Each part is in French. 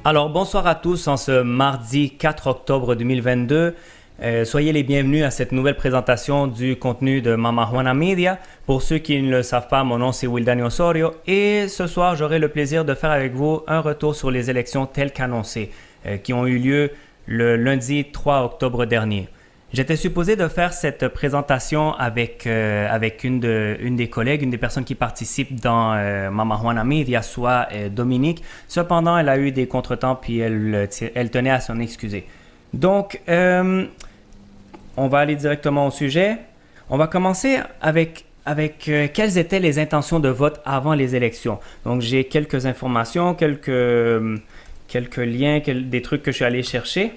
Alors, bonsoir à tous en ce mardi 4 octobre 2022. Soyez les bienvenus à cette nouvelle présentation du contenu de Mama Juana Media. Pour ceux qui ne le savent pas, mon nom c'est Wildani Osorio et ce soir, j'aurai le plaisir de faire avec vous un retour sur les élections telles qu'annoncées qui ont eu lieu le lundi 3 octobre dernier. J'étais supposé de faire cette présentation avec une des collègues, une des personnes qui participent dans Mama Juana Media, soit Dominique. Cependant, elle a eu des contretemps puis elle tenait à s'en excuser. Donc, on va aller directement au sujet. On va commencer avec quelles étaient les intentions de vote avant les élections. Donc, j'ai quelques informations, quelques liens, des trucs que je suis allé chercher.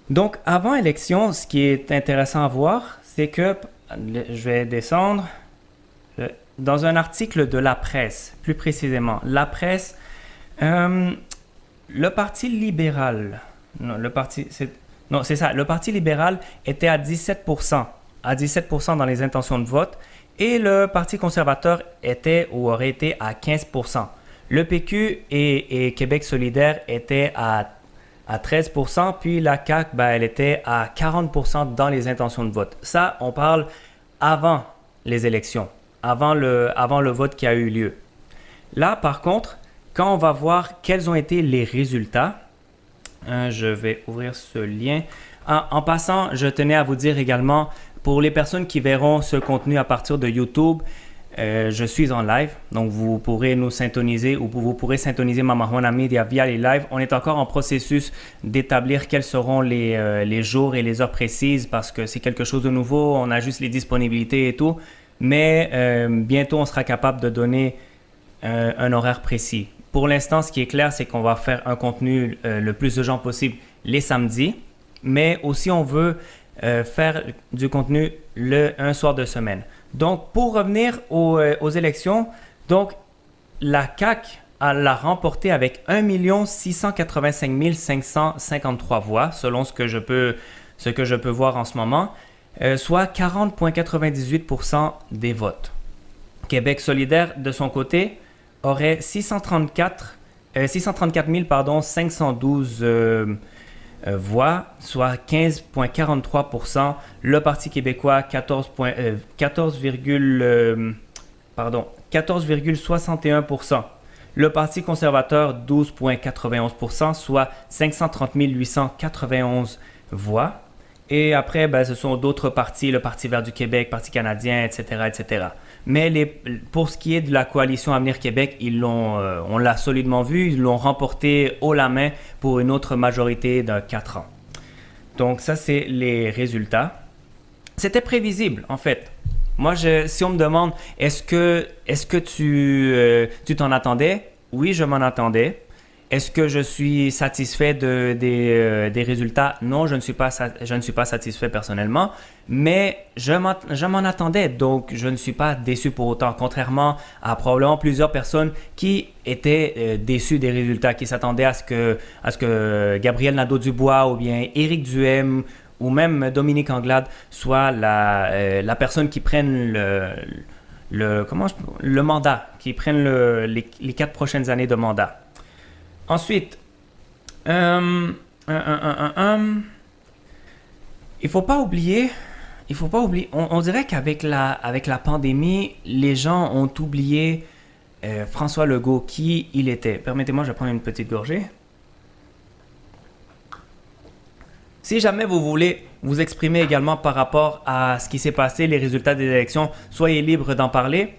Donc, avant élection, ce qui est intéressant à voir, c'est que, je vais descendre, dans un article de La Presse, plus précisément, La Presse, le Parti libéral, le Parti libéral était à 17% dans les intentions de vote, et le Parti conservateur était ou aurait été à 15%. Le PQ et Québec solidaire étaient à 13%, puis la CAQ, elle était à 40% dans les intentions de vote. Ça, on parle avant les élections, avant le vote qui a eu lieu. Là, par contre, quand on va voir quels ont été les résultats, je vais ouvrir ce lien. En passant, je tenais à vous dire également, pour les personnes qui verront ce contenu à partir de YouTube, je suis en live, donc vous pourrez nous syntoniser ou vous pourrez syntoniser Mama Juana Media via les lives. On est encore en processus d'établir quels seront les jours et les heures précises parce que c'est quelque chose de nouveau, on ajuste les disponibilités et tout, mais bientôt on sera capable de donner un horaire précis. Pour l'instant, ce qui est clair, c'est qu'on va faire un contenu le plus urgent possible les samedis, mais aussi on veut faire du contenu un soir de semaine. Donc, pour revenir aux élections, donc la CAQ l'a remporté avec 1 685 553 voix, selon ce que je peux voir en ce moment, soit 40,98% des votes. Québec solidaire, de son côté, aurait 634 512 voix, soit 15,43%. Le Parti québécois, 14,61%. Le Parti conservateur, 12,91%, soit 530 891 voix. Et après, ce sont d'autres partis, le Parti vert du Québec, Parti canadien, etc., etc. Mais pour ce qui est de la coalition Avenir Québec, on l'a solidement vu, ils l'ont remporté haut la main pour une autre majorité de 4 ans. Donc ça, c'est les résultats. C'était prévisible, en fait. Moi, si on me demande, est-ce que tu t'en attendais? Oui, je m'en attendais. Est-ce que je suis satisfait des résultats? Non, je ne suis pas satisfait personnellement, mais je m'en attendais, donc je ne suis pas déçu pour autant, contrairement à probablement plusieurs personnes qui étaient déçues des résultats, qui s'attendaient à ce que Gabriel Nadeau-Dubois ou bien Éric Duhaime ou même Dominique Anglade soit la personne qui prenne le mandat, qui prenne les 4 prochaines années de mandat. Ensuite, il faut pas oublier, on dirait qu'avec la pandémie, les gens ont oublié François Legault, qui il était. Permettez-moi, je vais prendre une petite gorgée. Si jamais vous voulez vous exprimer également par rapport à ce qui s'est passé, les résultats des élections, soyez libre d'en parler.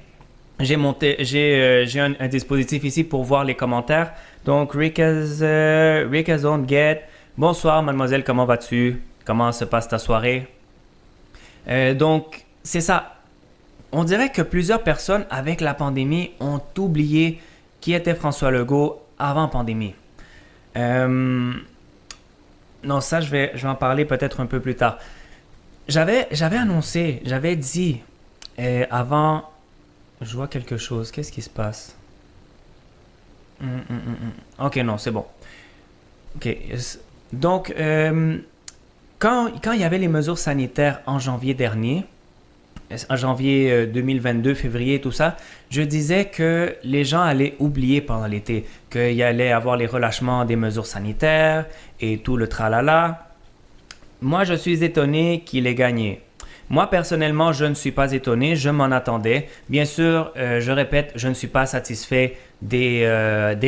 J'ai un dispositif ici pour voir les commentaires. Donc, Ricazone Get. Bonsoir, mademoiselle, comment vas-tu? Comment se passe ta soirée? Donc, c'est ça. On dirait que plusieurs personnes, avec la pandémie, ont oublié qui était François Legault avant pandémie. Non, ça, je vais en parler peut-être un peu plus tard. J'avais annoncé, j'avais dit avant... Je vois quelque chose. Qu'est-ce qui se passe? Ok, non, c'est bon. Ok. Donc, quand il y avait les mesures sanitaires en janvier dernier, en janvier 2022, février, tout ça, je disais que les gens allaient oublier pendant l'été, qu'il y allait avoir les relâchements des mesures sanitaires et tout le tralala. Moi, je suis étonné qu'il ait gagné. Moi, personnellement, je ne suis pas étonné, je m'en attendais. Bien sûr, je répète, je ne suis pas satisfait des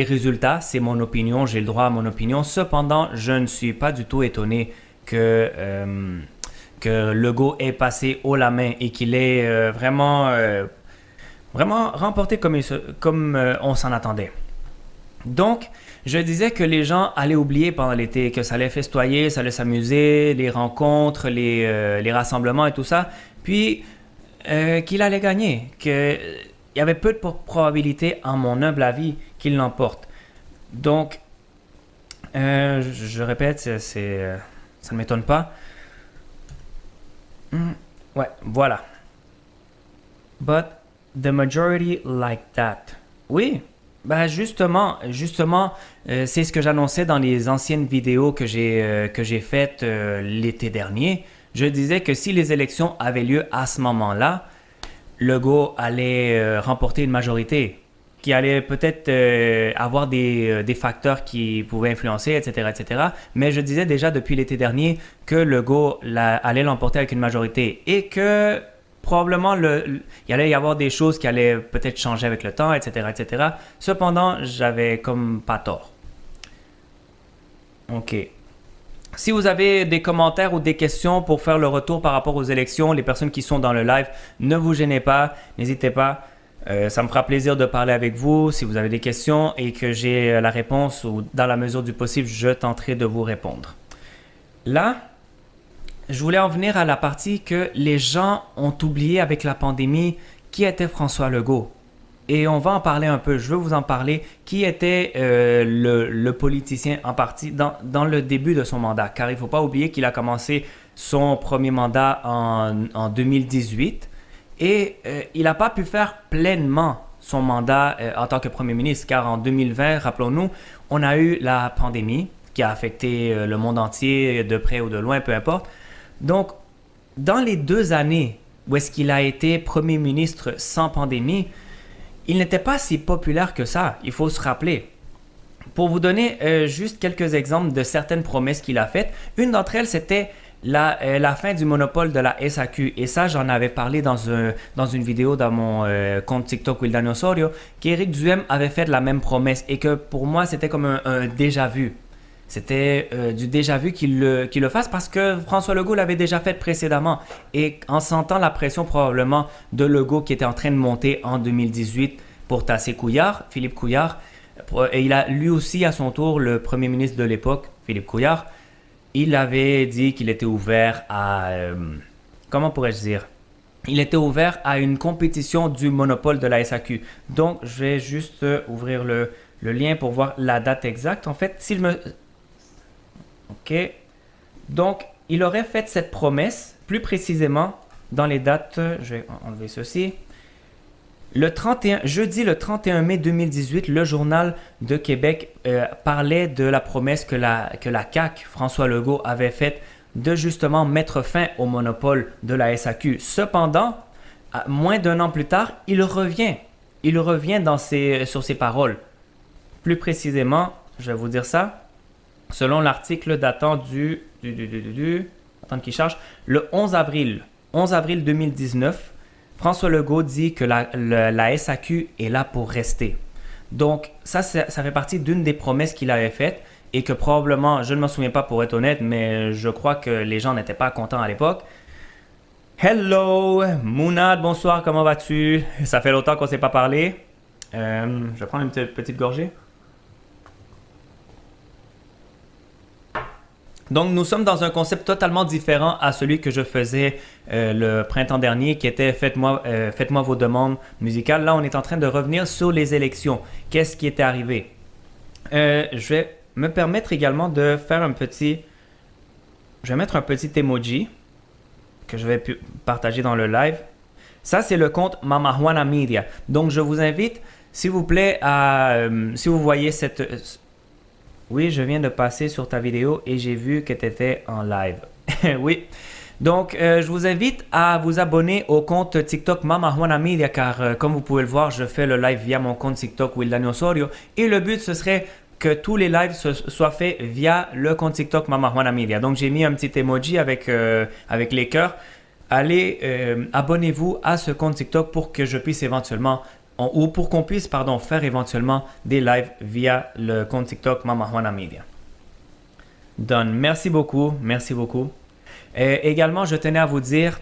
résultats, c'est mon opinion, j'ai le droit à mon opinion. Cependant, je ne suis pas du tout étonné que Legault ait passé haut la main et qu'il ait vraiment remporté comme on s'en attendait. Donc, je disais que les gens allaient oublier pendant l'été, que ça allait festoyer, ça allait s'amuser, les rencontres, les rassemblements et tout ça. Puis, qu'il allait gagner, qu'il y avait peu de probabilité, en mon humble avis, qu'il l'emporte. Donc, je répète, ça ne m'étonne pas. Ouais, voilà. But the majority like that. Oui, ben justement, c'est ce que j'annonçais dans les anciennes vidéos que j'ai faites l'été dernier. Je disais que si les élections avaient lieu à ce moment-là, Legault allait remporter une majorité, qui allait peut-être avoir des facteurs qui pouvaient influencer, etc., etc. Mais je disais déjà depuis l'été dernier que Legault allait l'emporter avec une majorité et que probablement il allait y avoir des choses qui allaient peut-être changer avec le temps, etc., etc. Cependant, j'avais comme pas tort. OK. Si vous avez des commentaires ou des questions pour faire le retour par rapport aux élections, les personnes qui sont dans le live, ne vous gênez pas, n'hésitez pas. Ça me fera plaisir de parler avec vous si vous avez des questions et que j'ai la réponse ou dans la mesure du possible, je tenterai de vous répondre. Là, je voulais en venir à la partie que les gens ont oublié avec la pandémie qui était François Legault. Et on va en parler un peu. Je veux vous en parler. Qui était le politicien en partie dans le début de son mandat? Car il ne faut pas oublier qu'il a commencé son premier mandat en 2018. Et il n'a pas pu faire pleinement son mandat en tant que Premier ministre, car en 2020, rappelons-nous, on a eu la pandémie qui a affecté le monde entier, de près ou de loin, peu importe. Donc, dans les 2 années où est-ce qu'il a été Premier ministre sans pandémie, il n'était pas si populaire que ça, il faut se rappeler. Pour vous donner juste quelques exemples de certaines promesses qu'il a faites, une d'entre elles, c'était la fin du monopole de la SAQ. Et ça, j'en avais parlé dans une vidéo dans mon compte TikTok Wildan Osorio, qu'Éric Duhem avait fait la même promesse et que pour moi, c'était comme un déjà-vu. C'était du déjà-vu qu'il le fasse parce que François Legault l'avait déjà fait précédemment. Et en sentant la pression probablement de Legault qui était en train de monter en 2018 pour tasser Couillard, Philippe Couillard, et il a lui aussi à son tour, le premier ministre de l'époque, Philippe Couillard, il avait dit qu'il était ouvert à... comment pourrais-je dire? Il était ouvert à une compétition du monopole de la SAQ. Donc, je vais juste ouvrir le lien pour voir la date exacte. En fait, s'il me... OK. Donc, il aurait fait cette promesse, plus précisément, dans les dates... Je vais enlever ceci. Jeudi le 31 mai 2018, le Journal de Québec parlait de la promesse que la CAQ, François Legault, avait faite de justement mettre fin au monopole de la SAQ. Cependant, moins d'1 an plus tard, il revient. Il revient sur ses paroles. Plus précisément, je vais vous dire ça, selon l'article datant attends qu'il charge, le 11 avril 2019, François Legault dit que la SAQ est là pour rester. Donc, ça fait partie d'une des promesses qu'il avait faites et que probablement, je ne m'en souviens pas pour être honnête, mais je crois que les gens n'étaient pas contents à l'époque. Hello, Mounad, bonsoir, comment vas-tu? Ça fait longtemps qu'on ne s'est pas parlé. Je vais prendre une petite gorgée. Donc, nous sommes dans un concept totalement différent à celui que je faisais le printemps dernier, qui était faites-moi vos demandes musicales. Là, on est en train de revenir sur les élections. Qu'est-ce qui était arrivé? Je vais me permettre également de faire je vais mettre un petit emoji que je vais partager dans le live. Ça, c'est le compte Mama Juana Media. Donc, je vous invite, s'il vous plaît, si vous voyez cette... Oui, je viens de passer sur ta vidéo et j'ai vu que tu étais en live. Oui. Donc, je vous invite à vous abonner au compte TikTok Mama Juana Media car, comme vous pouvez le voir, je fais le live via mon compte TikTok Wildani Osorio. Et le but, ce serait que tous les lives soient faits via le compte TikTok Mama Juana Media. Donc, j'ai mis un petit emoji avec les cœurs. Allez, abonnez-vous à ce compte TikTok pour que je puisse éventuellement, ou pour qu'on puisse, faire éventuellement des lives via le compte TikTok Mama Juana Media. Done. Merci beaucoup. Merci beaucoup. Également, je tenais à vous dire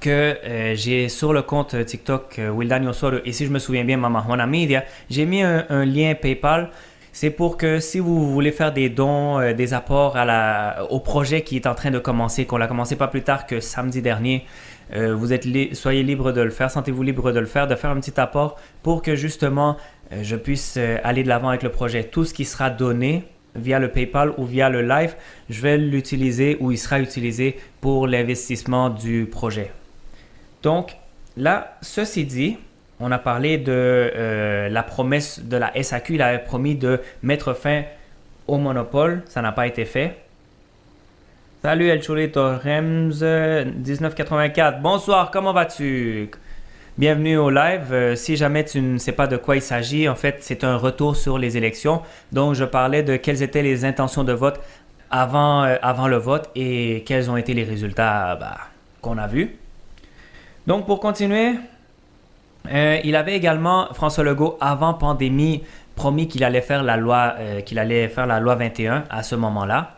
que j'ai sur le compte TikTok Wildani Osorio, et si je me souviens bien, Mama Juana Media, j'ai mis un lien PayPal. C'est pour que si vous voulez faire des dons, des apports au projet qui est en train de commencer, qu'on l'a commencé pas plus tard que samedi dernier, soyez libre de le faire, sentez-vous libre de le faire, de faire un petit apport pour que justement je puisse aller de l'avant avec le projet. Tout ce qui sera donné via le PayPal ou via le live, je vais l'utiliser ou il sera utilisé pour l'investissement du projet. Donc là, ceci dit, on a parlé de la promesse de la SAQ. Il avait promis de mettre fin au monopole. Ça n'a pas été fait. Salut El Chulito Rems 1984. Bonsoir, comment vas-tu? Bienvenue au live. Si jamais tu ne sais pas de quoi il s'agit, en fait, c'est un retour sur les élections. Donc, je parlais de quelles étaient les intentions de vote avant le vote et quels ont été les résultats qu'on a vus. Donc, pour continuer, il avait également, François Legault, avant pandémie, promis qu'il allait faire la loi 21 à ce moment-là.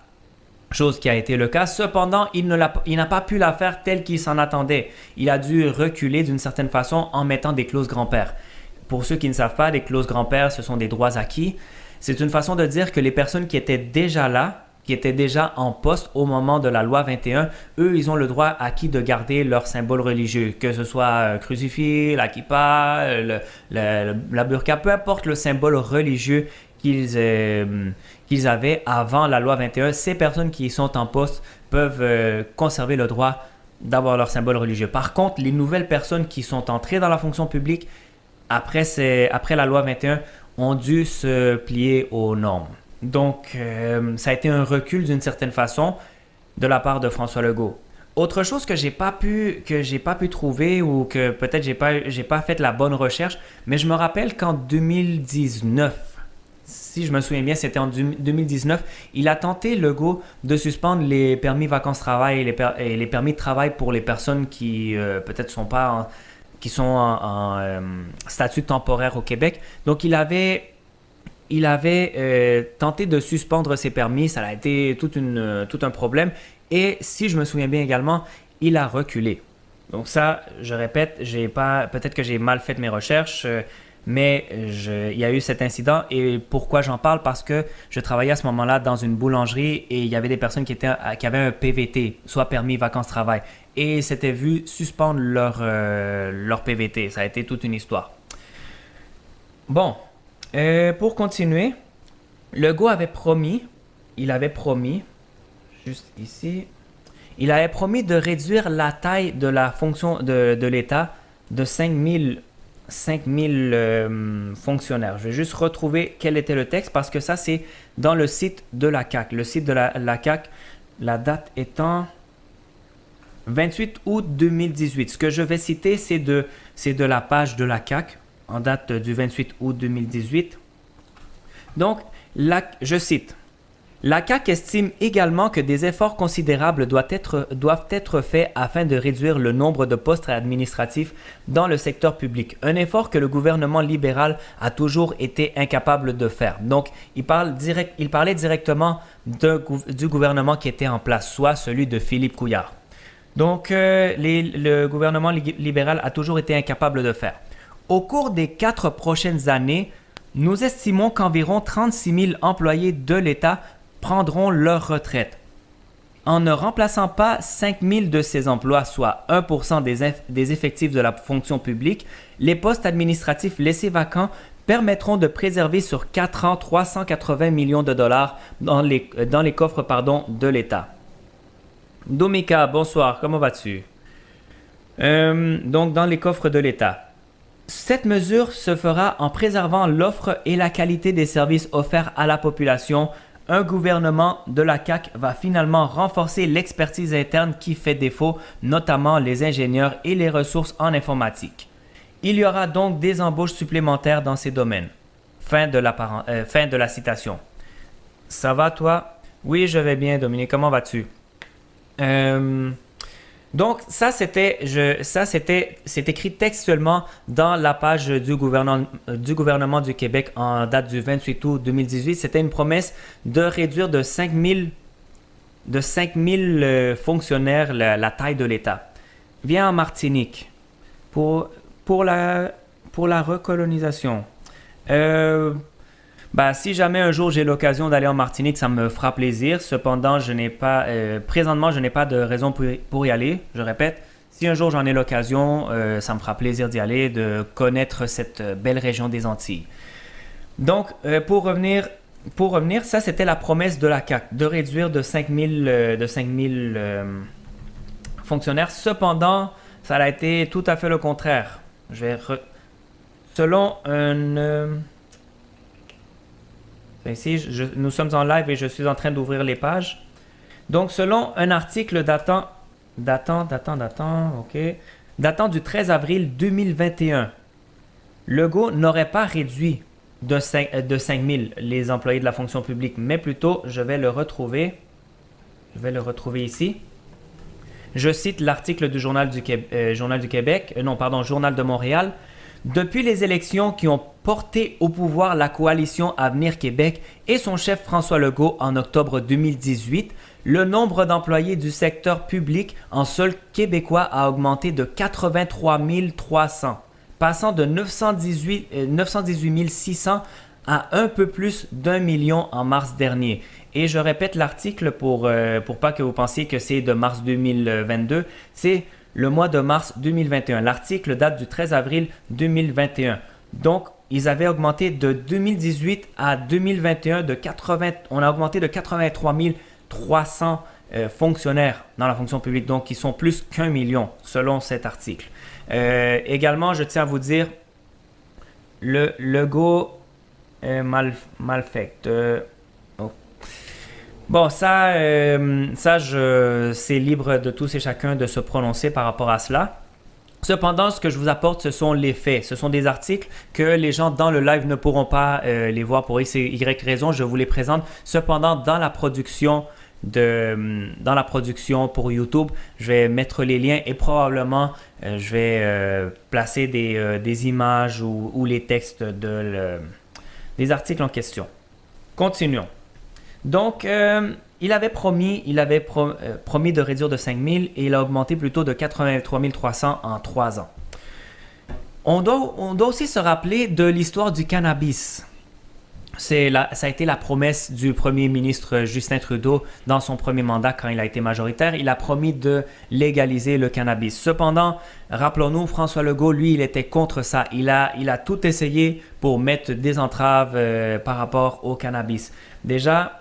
Chose qui a été le cas. Cependant, il n'a pas pu la faire telle qu'il s'en attendait. Il a dû reculer d'une certaine façon en mettant des clauses grand-père. Pour ceux qui ne savent pas, des clauses grand-père, ce sont des droits acquis. C'est une façon de dire que les personnes qui étaient déjà là, qui étaient déjà en poste au moment de la loi 21, eux, ils ont le droit acquis de garder leur symbole religieux, que ce soit crucifix, la kippa, la burqa, peu importe le symbole religieux qu'ils avaient avant la loi 21, ces personnes qui sont en poste peuvent conserver le droit d'avoir leur symbole religieux. Par contre, les nouvelles personnes qui sont entrées dans la fonction publique après la loi 21 ont dû se plier aux normes. Donc, ça a été un recul d'une certaine façon de la part de François Legault. Autre chose que j'ai pas pu trouver ou que peut-être j'ai pas fait la bonne recherche, mais je me rappelle qu'en 2019, si je me souviens bien, c'était en 2019, il a tenté, Legault, de suspendre les permis vacances-travail et les permis de travail pour les personnes qui peut-être sont en statut temporaire au Québec. Donc, il avait tenté de suspendre ses permis. Ça a été tout un problème. Et si je me souviens bien également, il a reculé. Donc ça, je répète, peut-être que j'ai mal fait mes recherches, mais il y a eu cet incident. Et pourquoi j'en parle? Parce que je travaillais à ce moment-là dans une boulangerie et il y avait des personnes qui avaient un PVT, soit permis vacances-travail. Et s'étaient vu suspendre leur PVT. Ça a été toute une histoire. Bon. Pour continuer, Legault avait promis, juste ici, il avait promis de réduire la taille de la fonction de l'État de 5000 fonctionnaires. Je vais juste retrouver quel était le texte parce que ça, c'est dans le site de la CAQ. Le site de la CAQ, la date étant 28 août 2018. Ce que je vais citer, c'est de la page de la CAQ. En date du 28 août 2018. Donc, je cite, « La CAQ estime également que des efforts considérables doivent être faits afin de réduire le nombre de postes administratifs dans le secteur public, un effort que le gouvernement libéral a toujours été incapable de faire. » Donc, il parlait directement du gouvernement qui était en place, soit celui de Philippe Couillard. Donc, le gouvernement libéral a toujours été incapable de faire. Au cours des 4 prochaines années, nous estimons qu'environ 36 000 employés de l'État prendront leur retraite. En ne remplaçant pas 5 000 de ces emplois, soit 1% des effectifs de la fonction publique, les postes administratifs laissés vacants permettront de préserver sur 4 ans 380 millions de dollars dans les coffres de l'État. Domika, bonsoir, comment vas-tu? Donc, dans les coffres de l'État. Cette mesure se fera en préservant l'offre et la qualité des services offerts à la population, un gouvernement de la CAQ va finalement renforcer l'expertise interne qui fait défaut, notamment les ingénieurs et les ressources en informatique. Il y aura donc des embauches supplémentaires dans ces domaines. Fin de la citation. Ça va toi? Oui, je vais bien, Dominique. Comment vas-tu? Donc, c'est écrit textuellement dans la page du gouvernement du Québec en date du 28 août 2018. C'était une promesse de réduire de 5 000 fonctionnaires la taille de l'État. Viens en Martinique pour la recolonisation. Si jamais un jour j'ai l'occasion d'aller en Martinique, ça me fera plaisir. Cependant, présentement, je n'ai pas de raison pour y aller. Je répète, si un jour j'en ai l'occasion, ça me fera plaisir d'y aller, de connaître cette belle région des Antilles. Donc, pour revenir, ça c'était la promesse de la CAQ, de réduire de 5 000 fonctionnaires. Cependant, ça a été tout à fait le contraire. Selon ici, nous sommes en live et je suis en train d'ouvrir les pages. Donc, selon un article datant du 13 avril 2021, Legault n'aurait pas réduit de 5 000 les employés de la fonction publique, mais plutôt, je vais le retrouver ici. Je cite l'article du Journal de Montréal. Depuis les élections qui ont porté au pouvoir la coalition Avenir Québec et son chef François Legault en octobre 2018, le nombre d'employés du secteur public en sol québécois a augmenté de 83 300, passant de 918 600 à un peu plus d'1 million en mars dernier. Et je répète l'article pour pas que vous pensiez que c'est de mars 2022, c'est le mois de mars 2021. L'article date du 13 avril 2021. Donc, ils avaient augmenté de 2018 à 2021 on a augmenté de 83 300 fonctionnaires dans la fonction publique. Donc, ils sont plus qu'1 million selon cet article. Également, je tiens à vous dire, le Legault mal fait. Bon, c'est libre de tous et chacun de se prononcer par rapport à cela. Cependant, ce que je vous apporte, ce sont les faits. Ce sont des articles que les gens dans le live ne pourront pas les voir pour X et Y raison. Je vous les présente. Cependant, dans la production pour YouTube, je vais mettre les liens et probablement je vais placer des images ou les textes des articles en question. Continuons. Donc, il avait promis de réduire de 5 000 et il a augmenté plutôt de 83 300 en 3 ans. On doit aussi se rappeler de l'histoire du cannabis. Ça a été la promesse du premier ministre Justin Trudeau dans son premier mandat quand il a été majoritaire. Il a promis de légaliser le cannabis. Cependant, rappelons-nous, François Legault, lui, il était contre ça. Il a tout essayé pour mettre des entraves par rapport au cannabis. Déjà,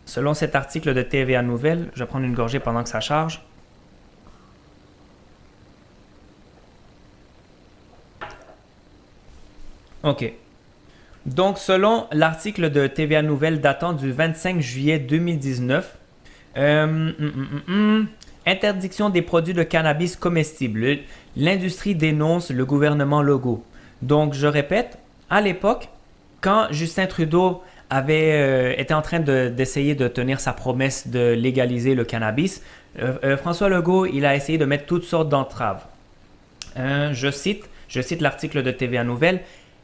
selon cet article de TVA Nouvelles, je vais prendre une gorgée pendant que ça charge. OK. Donc, selon l'article de TVA Nouvelles datant du 25 juillet 2019, interdiction des produits de cannabis comestibles. L'industrie dénonce le gouvernement Legault. Donc, je répète, à l'époque, quand Justin Trudeau était en train d'essayer de tenir sa promesse de légaliser le cannabis, François Legault, il a essayé de mettre toutes sortes d'entraves. Je cite l'article de TVA Nouvelles.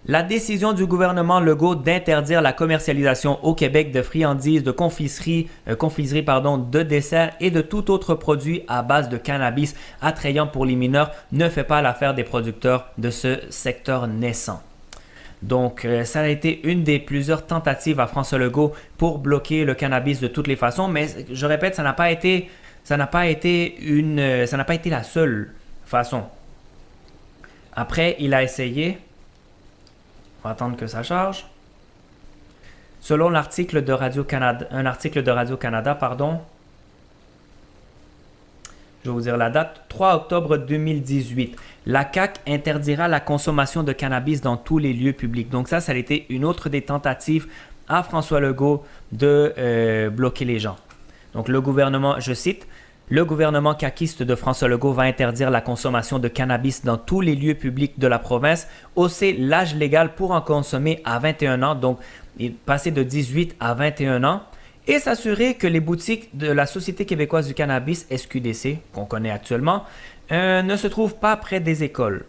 La décision du gouvernement Legault d'interdire la commercialisation au Québec de friandises, de confiserie, de desserts et de tout autre produit à base de cannabis attrayant pour les mineurs ne fait pas l'affaire des producteurs de ce secteur naissant. Donc, ça a été une des plusieurs tentatives à François Legault pour bloquer le cannabis de toutes les façons, mais je répète, ça n'a pas été la seule façon. Après, il a essayé. On va attendre que ça charge. Selon l'article de Radio-Canada, je vais vous dire la date, 3 octobre 2018. La CAQ interdira la consommation de cannabis dans tous les lieux publics. Donc ça a été une autre des tentatives à François Legault de bloquer les gens. Donc le gouvernement, je cite, le gouvernement caquiste de François Legault va interdire la consommation de cannabis dans tous les lieux publics de la province, hausser l'âge légal pour en consommer à 21 ans, donc passer de 18 à 21 ans, et s'assurer que les boutiques de la Société québécoise du cannabis, SQDC, qu'on connaît actuellement, ne se trouvent pas près des écoles.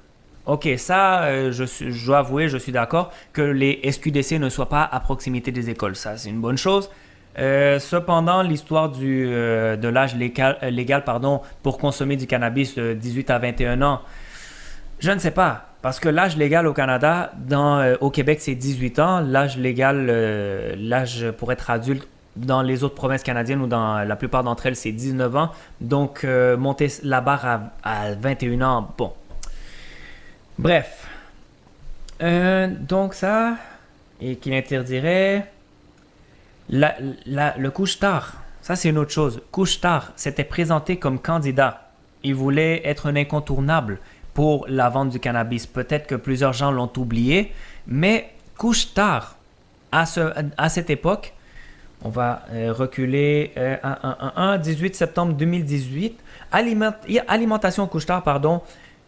Ok, ça, je dois avouer, je suis d'accord que les SQDC ne soient pas à proximité des écoles. Ça, c'est une bonne chose. Cependant, l'histoire de l'âge légal pour consommer du cannabis de 18 à 21 ans, je ne sais pas. Parce que l'âge légal au Canada, au Québec, c'est 18 ans. L'âge légal, l'âge pour être adulte dans les autres provinces canadiennes ou dans la plupart d'entre elles, c'est 19 ans. Donc, monter la barre à 21 ans, bon. Bref. Donc ça, et qu'il interdirait... le Couche-Tard, ça c'est une autre chose. Couche-Tard s'était présenté comme candidat. Il voulait être un incontournable pour la vente du cannabis. Peut-être que plusieurs gens l'ont oublié, mais Couche-Tard, à cette époque, on va reculer 18 septembre 2018, Alimentation Couche-Tard,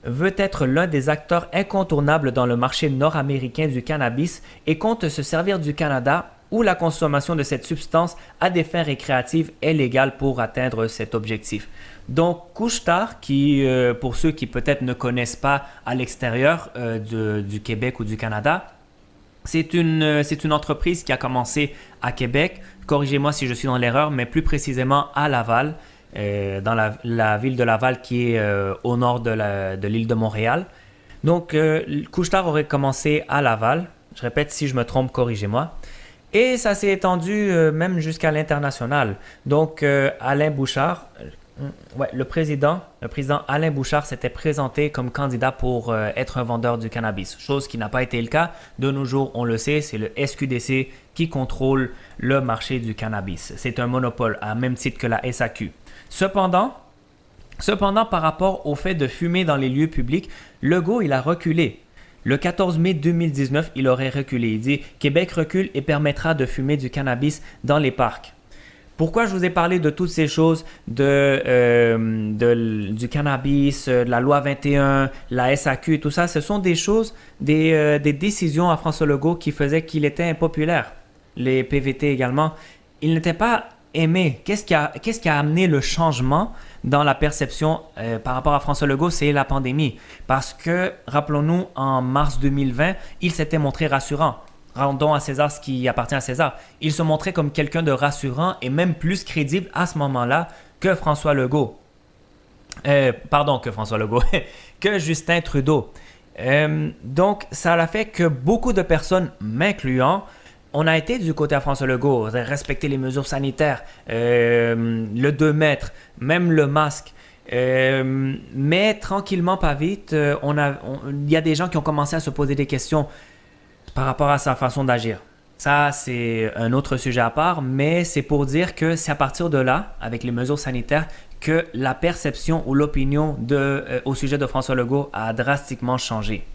veut être l'un des acteurs incontournables dans le marché nord-américain du cannabis et compte se servir du Canada où la consommation de cette substance à des fins récréatives est légale pour atteindre cet objectif. Donc, Couche-Tard, qui, pour ceux qui peut-être ne connaissent pas à l'extérieur du Québec ou du Canada, c'est une entreprise qui a commencé à Québec, corrigez-moi si je suis dans l'erreur, mais plus précisément à Laval, dans la ville de Laval qui est au nord de l'île de Montréal. Donc, Couche-Tard aurait commencé à Laval. Je répète, si je me trompe, corrigez-moi. Et ça s'est étendu même jusqu'à l'international. Donc, Alain Bouchard, le président Alain Bouchard s'était présenté comme candidat pour être un vendeur du cannabis, chose qui n'a pas été le cas. De nos jours, on le sait, c'est le SQDC qui contrôle le marché du cannabis. C'est un monopole, à même titre que la SAQ. Cependant, par rapport au fait de fumer dans les lieux publics, Legault, il a reculé. Le 14 mai 2019, il aurait reculé. Il dit « Québec recule et permettra de fumer du cannabis dans les parcs ». Pourquoi je vous ai parlé de toutes ces choses, du cannabis, de la loi 21, la SAQ et tout ça? Ce sont des choses, des décisions à François Legault qui faisaient qu'il était impopulaire. Les PVT également. Il n'était pas aimé. Qu'est-ce qui a amené le changement dans la perception par rapport à François Legault? C'est la pandémie. Parce que, rappelons-nous, en mars 2020, il s'était montré rassurant. Rendons à César ce qui appartient à César. Il se montrait comme quelqu'un de rassurant et même plus crédible à ce moment-là que François Legault. Que Justin Trudeau. Donc, ça a fait que beaucoup de personnes, m'incluant, on a été du côté à François Legault, respecter les mesures sanitaires, le 2 mètres, même le masque. Mais tranquillement, pas vite, il y a des gens qui ont commencé à se poser des questions par rapport à sa façon d'agir. Ça, c'est un autre sujet à part, mais c'est pour dire que c'est à partir de là, avec les mesures sanitaires, que la perception ou l'opinion au sujet de François Legault a drastiquement changé.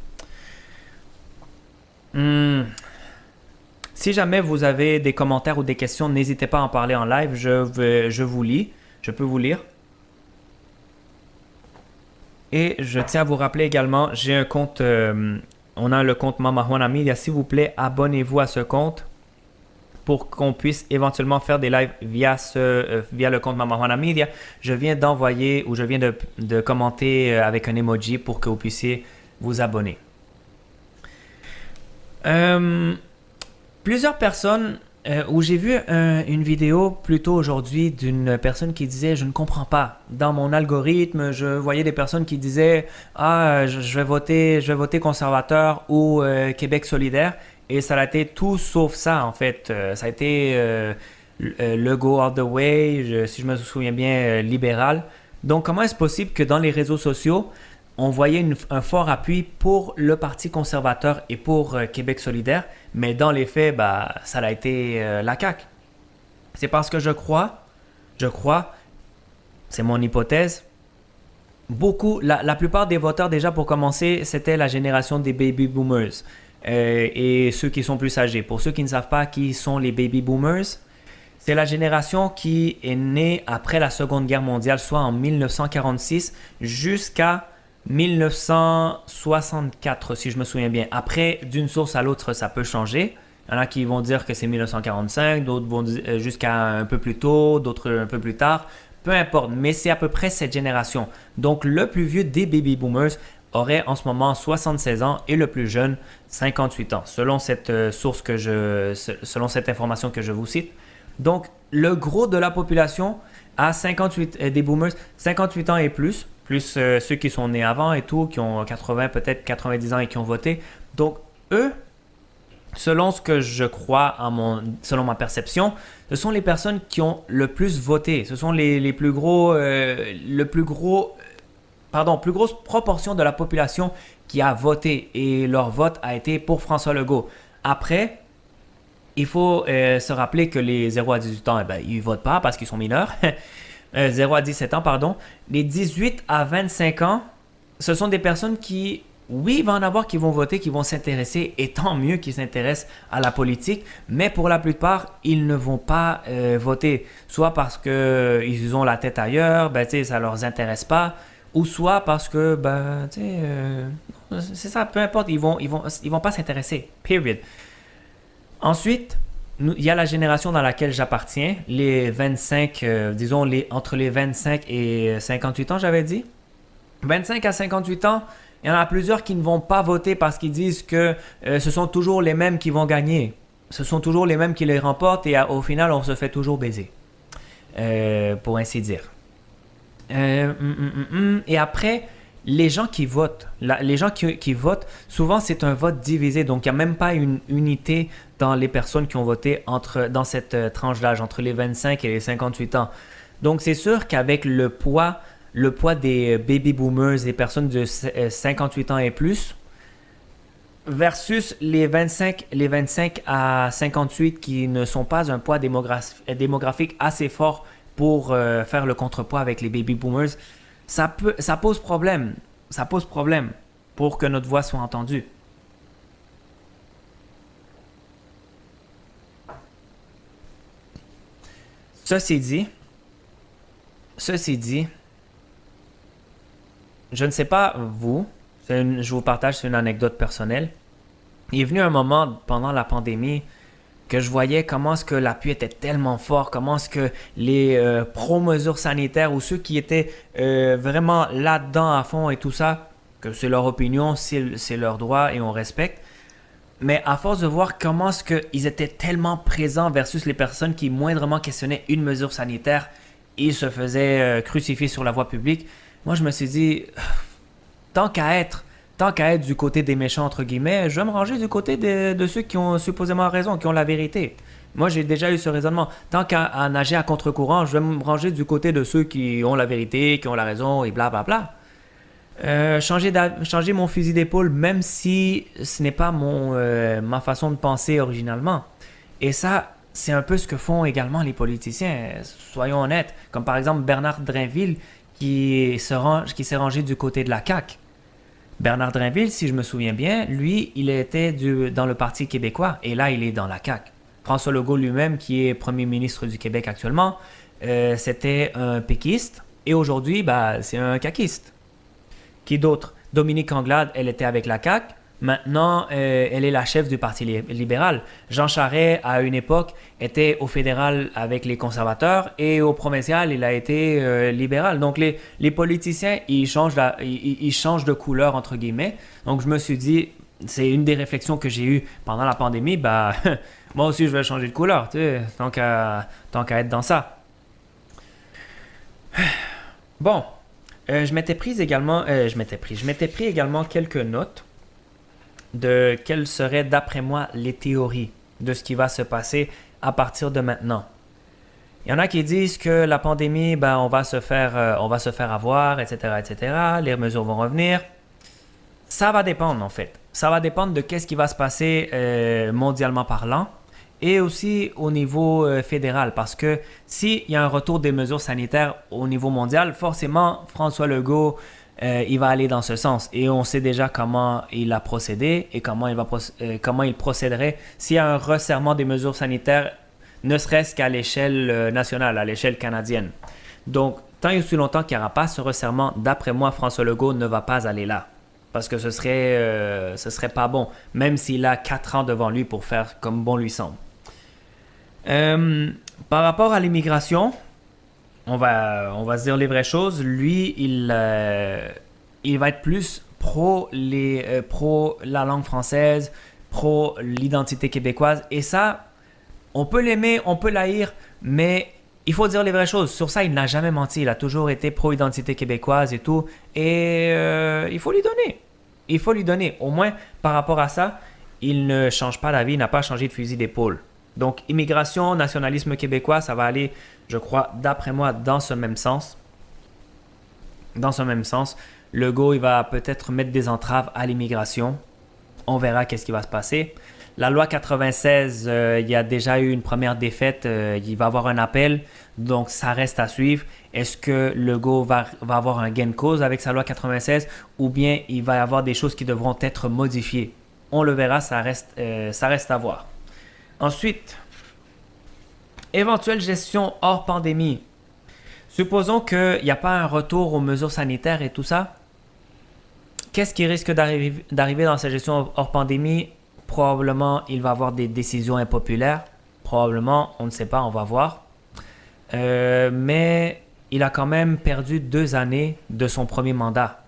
Si jamais vous avez des commentaires ou des questions, n'hésitez pas à en parler en live. Je vous lis. Je peux vous lire. Et je tiens à vous rappeler également, j'ai un compte, on a le compte Mama Juana Media. S'il vous plaît, abonnez-vous à ce compte pour qu'on puisse éventuellement faire des lives via le compte Mama Juana Media. Je viens d'envoyer ou je viens de commenter avec un emoji pour que vous puissiez vous abonner. Plusieurs personnes, où j'ai vu une vidéo plus tôt aujourd'hui d'une personne qui disait « Je ne comprends pas. Dans mon algorithme, je voyais des personnes qui disaient « Ah, je vais voter conservateur ou Québec solidaire. » Et ça a été tout sauf ça, en fait. Ça a été Legault all the way, si je me souviens bien, libéral. Donc, comment est-ce possible que dans les réseaux sociaux, on voyait un fort appui pour le Parti conservateur et pour Québec solidaire, mais dans les faits, ça a été la CAQ. C'est parce que je crois, c'est mon hypothèse, la plupart des voteurs, déjà pour commencer, c'était la génération des baby boomers. et ceux qui sont plus âgés. Pour ceux qui ne savent pas qui sont les baby boomers, c'est la génération qui est née après la Seconde Guerre mondiale, soit en 1946 jusqu'à 1964, si je me souviens bien. Après, d'une source à l'autre, ça peut changer. Il y en a qui vont dire que c'est 1945, d'autres vont dire jusqu'à un peu plus tôt, d'autres un peu plus tard. Peu importe, mais c'est à peu près cette génération. Donc, le plus vieux des baby boomers aurait en ce moment 76 ans et le plus jeune 58 ans, selon cette selon cette information que je vous cite. Donc, le gros de la population a 58 des boomers, 58 ans et plus ceux qui sont nés avant et tout, qui ont 80, peut-être 90 ans et qui ont voté. Donc, eux, selon ce que je crois, selon ma perception, ce sont les personnes qui ont le plus voté. Ce sont les plus grosse proportion de la population qui a voté et leur vote a été pour François Legault. Après, il faut se rappeler que les 0 à 18 ans, ils ne votent pas parce qu'ils sont mineurs. 0 à 17 ans, pardon. Les 18 à 25 ans, ce sont des personnes qui, oui, il va en avoir qui vont voter, qui vont s'intéresser, et tant mieux qu'ils s'intéressent à la politique, mais pour la plupart, ils ne vont pas voter, soit parce qu'ils ont la tête ailleurs, ça ne leur intéresse pas, ou soit parce que, c'est ça, peu importe, ils vont pas s'intéresser, period. Ensuite, il y a la génération dans laquelle j'appartiens, les 25, entre les 25 et 58 ans, j'avais dit. 25 à 58 ans, il y en a plusieurs qui ne vont pas voter parce qu'ils disent que ce sont toujours les mêmes qui vont gagner. Ce sont toujours les mêmes qui les remportent et au final, on se fait toujours baiser, pour ainsi dire. Et après, les gens qui votent, souvent c'est un vote divisé, donc il n'y a même pas une unité dans les personnes qui ont voté dans cette tranche d'âge, entre les 25 et les 58 ans. Donc c'est sûr qu'avec le poids des baby boomers, des personnes de 58 ans et plus, versus les 25 à 58 qui ne sont pas un poids démographique assez fort pour faire le contrepoids avec les baby boomers, ça pose problème. Ça pose problème pour que notre voix soit entendue. Ceci dit, je ne sais pas vous, je vous partage, c'est une anecdote personnelle. Il est venu un moment pendant la pandémie que je voyais comment est-ce que l'appui était tellement fort, comment est-ce que les pro-mesures sanitaires ou ceux qui étaient vraiment là-dedans à fond et tout ça, que c'est leur opinion, c'est leur droit et on respecte. Mais à force de voir comment est-ce qu'ils étaient tellement présents versus les personnes qui moindrement questionnaient une mesure sanitaire, ils se faisaient crucifier sur la voie publique, moi je me suis dit, tant qu'à être du côté des méchants, entre guillemets, je vais me ranger du côté de ceux qui ont supposément raison, qui ont la vérité. Moi, j'ai déjà eu ce raisonnement. Tant qu'à nager à contre-courant, je vais me ranger du côté de ceux qui ont la vérité, qui ont la raison, et blablabla. Changer mon fusil d'épaule, même si ce n'est pas ma façon de penser originalement. Et ça, c'est un peu ce que font également les politiciens, soyons honnêtes. Comme par exemple Bernard Drinville, qui s'est rangé du côté de la CAQ. Bernard Drinville, si je me souviens bien, lui, il était dans le Parti québécois et là, il est dans la CAQ. François Legault lui-même, qui est premier ministre du Québec actuellement, c'était un péquiste et aujourd'hui, c'est un caquiste. Qui d'autre? Dominique Anglade, elle était avec la CAQ. Maintenant, elle est la chef du Parti libéral. Jean Charest, à une époque, était au fédéral avec les conservateurs et au provincial, il a été libéral. Donc, les politiciens, ils changent de couleur, entre guillemets. Donc, je me suis dit, c'est une des réflexions que j'ai eues pendant la pandémie. Moi aussi, je vais changer de couleur, tu sais, tant qu'à être dans ça. Bon, je m'étais pris également quelques notes de quelles seraient, d'après moi, les théories de ce qui va se passer à partir de maintenant. Il y en a qui disent que la pandémie, on va se faire avoir, etc., etc. Les mesures vont revenir. Ça va dépendre, en fait. Ça va dépendre de qu'est-ce qui va se passer mondialement parlant et aussi au niveau fédéral. Parce que s'il y a un retour des mesures sanitaires au niveau mondial, forcément, François Legault il va aller dans ce sens. Et on sait déjà comment il a procédé et comment il procéderait s'il y a un resserrement des mesures sanitaires, ne serait-ce qu'à l'échelle nationale, à l'échelle canadienne. Donc, tant et aussi longtemps qu'il n'y aura pas ce resserrement, d'après moi, François Legault ne va pas aller là. Parce que ce serait pas bon, même s'il a 4 ans devant lui pour faire comme bon lui semble. Par rapport à l'immigration, on va se dire les vraies choses. Lui, il va être plus pro la langue française, pro l'identité québécoise. Et ça, on peut l'aimer, on peut l'haïr, mais il faut dire les vraies choses. Sur ça, il n'a jamais menti. Il a toujours été pro-identité québécoise et tout. Et il faut lui donner. Il faut lui donner. Au moins, par rapport à ça, il ne change pas d'avis, il n'a pas changé de fusil d'épaule. Donc, immigration, nationalisme québécois, ça va aller, je crois, d'après moi, dans ce même sens. Dans ce même sens. Legault, il va peut-être mettre des entraves à l'immigration. On verra qu'est-ce qui va se passer. La loi 96, il y a déjà eu une première défaite. Il va y avoir un appel. Donc, ça reste à suivre. Est-ce que Legault va avoir un gain de cause avec sa loi 96 ou bien il va y avoir des choses qui devront être modifiées? On le verra, ça reste à voir. Ensuite, éventuelle gestion hors pandémie. Supposons qu'il n'y a pas un retour aux mesures sanitaires et tout ça. Qu'est-ce qui risque d'arriver dans sa gestion hors pandémie? Probablement, il va avoir des décisions impopulaires. Probablement, on ne sait pas, on va voir. Mais il a quand même perdu 2 années de son premier mandat.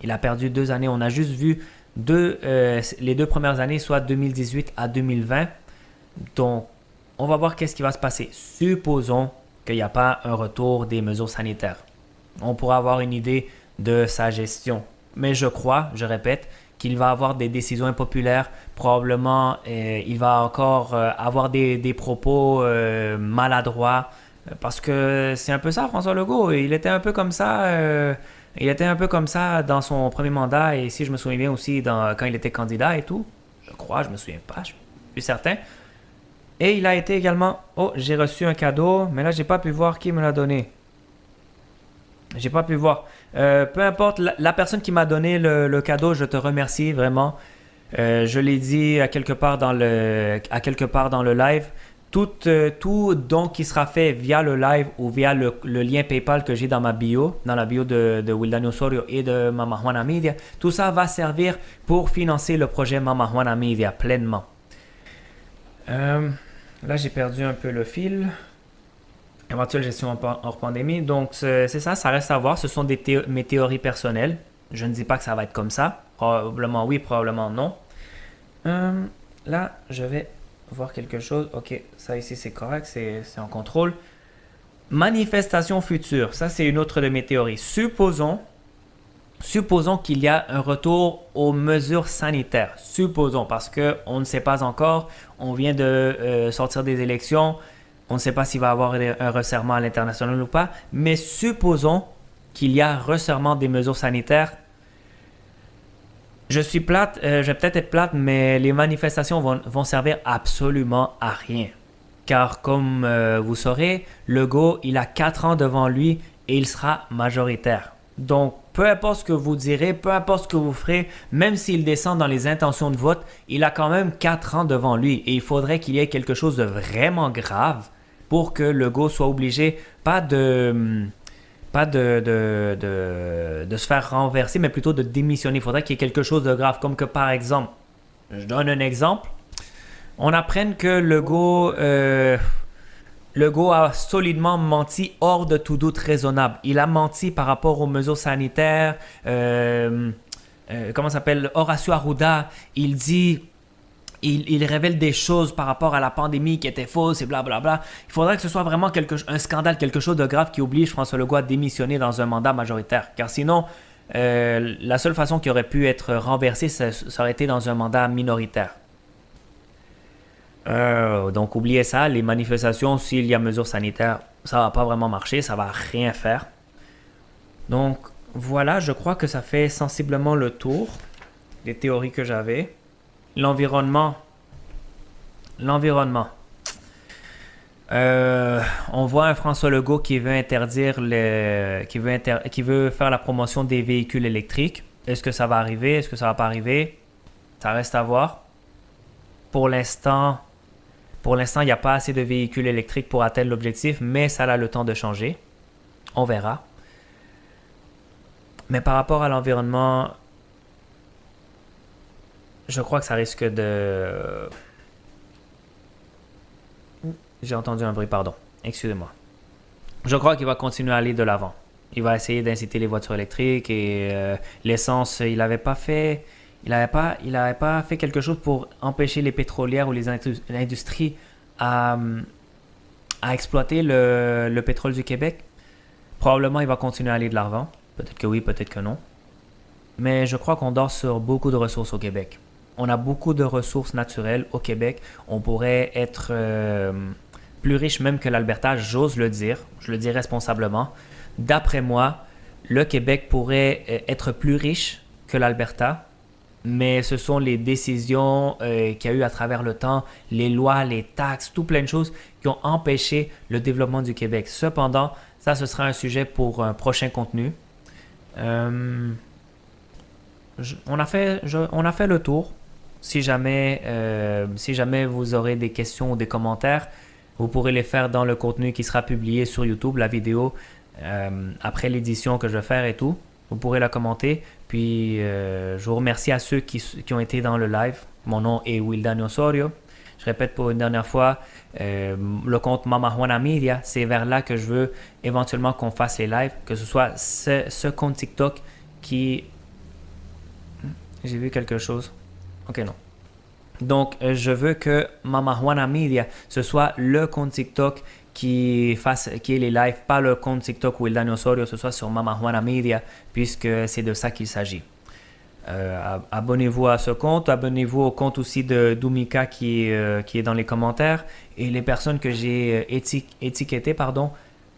Il a perdu 2 années. On a juste vu les 2 premières années, soit 2018 à 2020. Donc, on va voir qu'est-ce qui va se passer. Supposons qu'il n'y a pas un retour des mesures sanitaires. On pourra avoir une idée de sa gestion. Mais je répète, qu'il va avoir des décisions impopulaires. Probablement, il va encore avoir des propos maladroits. Parce que c'est un peu ça, François Legault. Il était un peu comme ça. Il était un peu comme ça dans son premier mandat. Et si je me souviens bien aussi, quand il était candidat et tout. Je me souviens pas. Je suis plus certain. Et il a été également... Oh, j'ai reçu un cadeau, mais là, j'ai pas pu voir qui me l'a donné. J'ai pas pu voir. Peu importe, la personne qui m'a donné le cadeau, je te remercie vraiment. Je l'ai dit à quelque part dans le live. Tout don qui sera fait via le live ou via le lien PayPal que j'ai dans ma bio, dans la bio de Wildani Osorio et de Mama Juana Media, tout ça va servir pour financer le projet Mama Juana Media pleinement. Là, j'ai perdu un peu le fil. Éventuelle gestion hors pandémie. Donc, c'est ça, ça reste à voir. Ce sont mes théories personnelles. Je ne dis pas que ça va être comme ça. Probablement oui, probablement non. Là, je vais voir quelque chose. Ok, ça ici, c'est correct, c'est en contrôle. Manifestation future. Ça, c'est une autre de mes théories. Supposons qu'il y a un retour aux mesures sanitaires. Supposons, parce qu'on ne sait pas encore. On vient de sortir des élections. On ne sait pas s'il va y avoir un resserrement à l'international ou pas. Mais supposons qu'il y a un resserrement des mesures sanitaires. Je vais peut-être être plate, mais les manifestations vont servir absolument à rien. Car comme vous saurez, Legault, il a 4 ans devant lui et il sera majoritaire. Donc, peu importe ce que vous direz, peu importe ce que vous ferez, même s'il descend dans les intentions de vote, il a quand même 4 ans devant lui. Et il faudrait qu'il y ait quelque chose de vraiment grave pour que Legault soit obligé, pas de se faire renverser, mais plutôt de démissionner. Il faudrait qu'il y ait quelque chose de grave, comme que par exemple, je donne un exemple, on apprenne que Legault a solidement menti hors de tout doute raisonnable. Il a menti par rapport aux mesures sanitaires. Comment ça s'appelle? Horacio Arruda, il dit... Il révèle des choses par rapport à la pandémie qui étaient fausses et blablabla. Il faudrait que ce soit vraiment un scandale, quelque chose de grave qui oblige François Legault à démissionner dans un mandat majoritaire. Car sinon, la seule façon qu'il aurait pu être renversé, ça aurait été dans un mandat minoritaire. Donc oubliez ça, les manifestations, s'il y a mesures sanitaires, ça va pas vraiment marcher, ça va rien faire. Donc voilà, je crois que ça fait sensiblement le tour des théories que j'avais. L'environnement. On On voit un François Legault qui veut interdire qui veut faire la promotion des véhicules électriques. Est-ce que ça va arriver? Est-ce que ça va pas arriver? Ça reste à voir. Pour l'instant, il n'y a pas assez de véhicules électriques pour atteindre l'objectif, mais ça a le temps de changer. On verra. Mais par rapport à l'environnement, je crois que ça risque de... J'ai entendu un bruit, pardon. Excusez-moi. Je crois qu'il va continuer à aller de l'avant. Il va essayer d'inciter les voitures électriques et l'essence, il n'avait pas fait quelque chose pour empêcher les pétrolières ou les industries à exploiter le pétrole du Québec. Probablement, il va continuer à aller de l'avant. Peut-être que oui, peut-être que non. Mais je crois qu'on dort sur beaucoup de ressources au Québec. On a beaucoup de ressources naturelles au Québec. On pourrait être plus riche même que l'Alberta, j'ose le dire. Je le dis responsablement. D'après moi, le Québec pourrait être plus riche que l'Alberta, mais ce sont les décisions qu'il y a eu à travers le temps, les lois, les taxes, tout plein de choses qui ont empêché le développement du Québec. Cependant, ça, ce sera un sujet pour un prochain contenu. On a fait le tour. Si jamais vous aurez des questions ou des commentaires, vous pourrez les faire dans le contenu qui sera publié sur YouTube, la vidéo, après l'édition que je vais faire et tout. Vous pourrez la commenter. Puis, je vous remercie à ceux qui ont été dans le live. Mon nom est Wildani Osorio. Je répète pour une dernière fois, le compte Mama Juana Media, c'est vers là que je veux éventuellement qu'on fasse les lives, que ce soit ce compte TikTok qui... J'ai vu quelque chose. Ok, non. Donc, je veux que Mama Juana Media, ce soit le compte TikTok qui est les lives, pas le compte TikTok Wildani Osorio, ce soit sur Mama Juana Media, puisque c'est de ça qu'il s'agit. Abonnez-vous à ce compte, abonnez-vous au compte aussi de Doumika qui est dans les commentaires et les personnes que j'ai étiquetées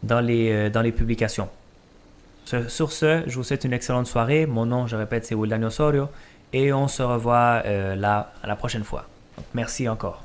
dans les publications. Sur ce, je vous souhaite une excellente soirée. Mon nom, je répète, c'est Wildani Osorio et on se revoit à la prochaine fois. Merci encore.